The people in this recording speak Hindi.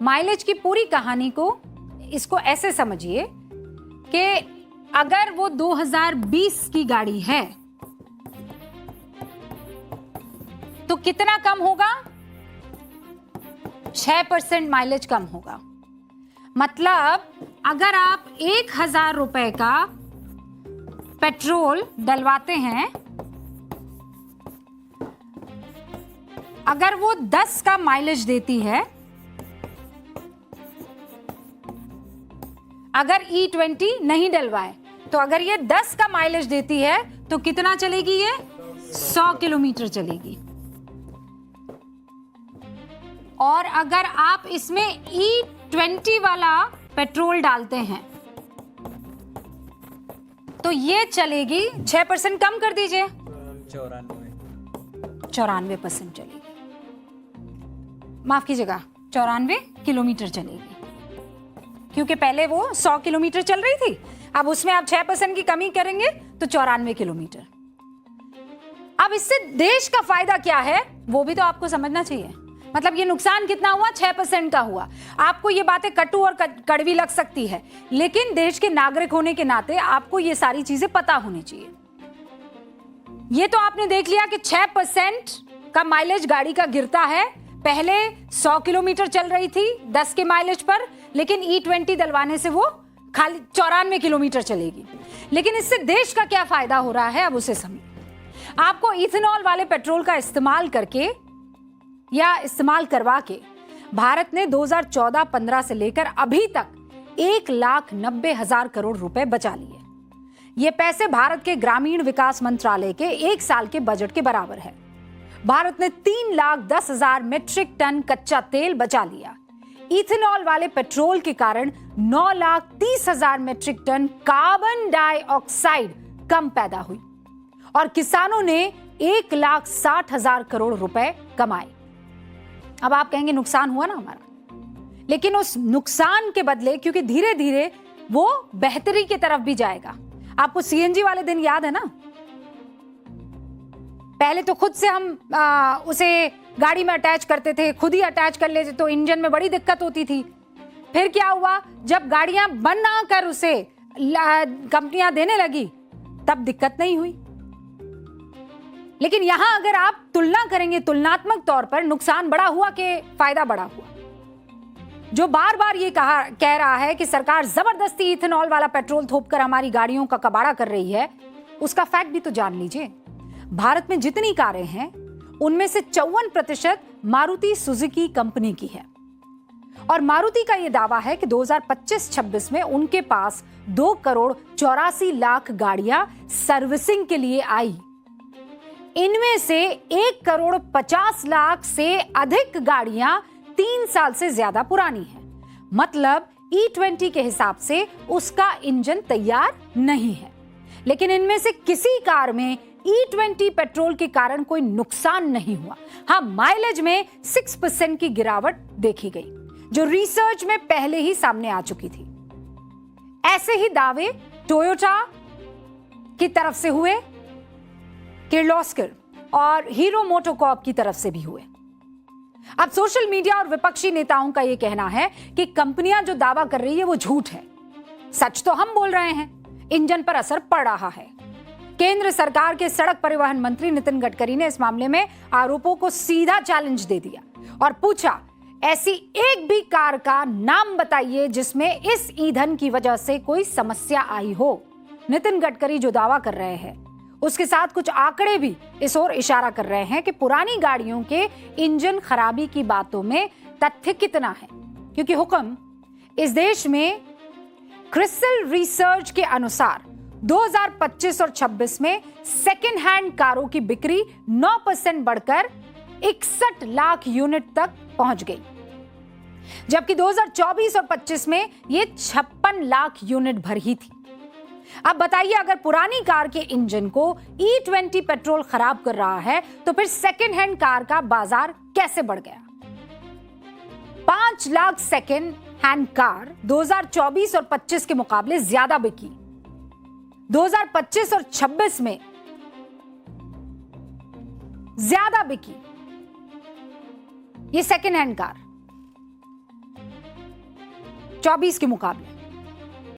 माइलेज की पूरी कहानी को इसको ऐसे समझिए कि अगर वो 2020 की गाड़ी है तो कितना कम होगा? 6% माइलेज कम होगा। मतलब अगर आप 1000 रुपए का पेट्रोल डलवाते हैं, अगर वो 10 का माइलेज देती है, अगर E20 नहीं डलवाए तो अगर ये 10 का माइलेज देती है तो कितना चलेगी? ये 100 किलोमीटर चलेगी। और अगर आप इसमें E20 वाला पेट्रोल डालते हैं तो ये चलेगी 6% कम कर दीजिए, 94% चलेगी। माफ कीजिएगा, 94 किलोमीटर चलेगी, क्योंकि पहले वो 100 किलोमीटर चल रही थी, अब उसमें आप 6% की कमी करेंगे तो 94 किलोमीटर। अब इससे देश का फायदा क्या है वो भी तो आपको समझना चाहिए। मतलब ये नुकसान कितना हुआ? 6% का हुआ। आपको ये बातें कटु और कड़वी लग सकती है, लेकिन देश के नागरिक होने के नाते आपको ये सारी चीजें पता होनी चाहिए। ये तो आपने देख लिया कि 6% का माइलेज गाड़ी का गिरता है। पहले 100 किलोमीटर चल रही थी 10 के माइलेज पर, लेकिन E20 डलवाने से वो खाली 94 किलोमीटर चलेगी। लेकिन इससे देश का क्या फायदा हो रहा है, अब उसे समझिए। आपको इथेनॉल वाले पेट्रोल का इस्तेमाल करके या इस्तेमाल करवा के भारत ने 2014-15 से लेकर अभी तक 1,90,000 करोड़ रुपए बचा लिए। ये पैसे भारत के ग्रामीण विकास मंत्रालय के एक साल के बजट के बराबर है। भारत ने 3,10,000 मीट्रिक टन कच्चा तेल बचा लिया। इथेनॉल वाले पेट्रोल के कारण 9,30,000 मीट्रिक टन कार्बन डाइऑक्साइड कम पैदा हुई और किसानों ने 1,60,000 करोड़ रुपए कमाए। अब आप कहेंगे नुकसान हुआ ना हमारा, लेकिन उस नुकसान के बदले, क्योंकि धीरे धीरे वो बेहतरी की तरफ भी जाएगा। आपको सीएनजी वाले दिन याद है ना? पहले तो खुद से हम उसे गाड़ी में अटैच करते थे, खुद ही अटैच कर लेते तो इंजन में बड़ी दिक्कत होती थी। फिर क्या हुआ, जब गाड़ियां बना कर उसे कंपनियां देने लगी तब दिक्कत नहीं हुई। लेकिन यहां अगर आप तुलना करेंगे, तुलनात्मक तौर पर नुकसान बड़ा हुआ कि फायदा बड़ा हुआ? जो बार बार ये कह रहा है कि सरकार जबरदस्ती इथेनॉल वाला पेट्रोल थोपकर हमारी गाड़ियों का कबाड़ा कर रही है, उसका फैक्ट भी तो जान लीजिए। भारत में जितनी कारें हैं उनमें से 54% मारुति सुजुकी कंपनी की है। और मारुति का यह दावा है कि 2025-26 में उनके पास 2,84,00,000 गाड़ियां सर्विसिंग के लिए आई। इनमें से 1,50,00,000 से अधिक गाड़ियां 3 साल से ज्यादा पुरानी है। मतलब E20 के हिसाब से उसका इंजन तैयार नहीं है। लेकिन इनमें से किसी कार में E20 पेट्रोल के कारण कोई नुकसान नहीं हुआ। हाँ, माइलेज में 6% की गिरावट देखी गई, जो रिसर्च में पहले ही सामने आ चुकी थी। ऐसे ही दावे टोयोटा की तरफ से हुए, किर्लोस्कर और हीरो मोटोकॉर्प की तरफ से भी हुए। अब सोशल मीडिया और विपक्षी नेताओं का यह कहना है कि कंपनियां जो दावा कर रही है वो झूठ है। सच तो हम बोल रहे हैं, इंजन पर असर पड़ रहा है। केंद्र सरकार के सड़क परिवहन मंत्री नितिन गडकरी ने इस मामले में आरोपों को सीधा चैलेंज दे दिया और पूछा, ऐसी एक भी कार का नाम बताइए जिसमें इस ईंधन की वजह से कोई समस्या आई हो। नितिन गडकरी जो दावा कर रहे हैं उसके साथ कुछ आंकड़े भी इस ओर इशारा कर रहे हैं कि पुरानी गाड़ियों के इंजन खराबी की बातों में तथ्य कितना है। क्योंकि हुक्म इस देश में क्रिस्टल रिसर्च के अनुसार 2025 और 26 में सेकेंड हैंड कारों की बिक्री 9% बढ़कर 61 लाख यूनिट तक पहुंच गई, जबकि 2024 और 25 में ये 56 लाख यूनिट भर ही थी। अब बताइए, अगर पुरानी कार के इंजन को E20 पेट्रोल खराब कर रहा है तो फिर सेकेंड हैंड कार का बाजार कैसे बढ़ गया? 5 लाख सेकेंड हैंड कार 2024 और 25 के मुकाबले ज्यादा बिकी। 2025 और 26 में ज्यादा बिकी ये सेकेंड हैंड कार। 24 के मुकाबले।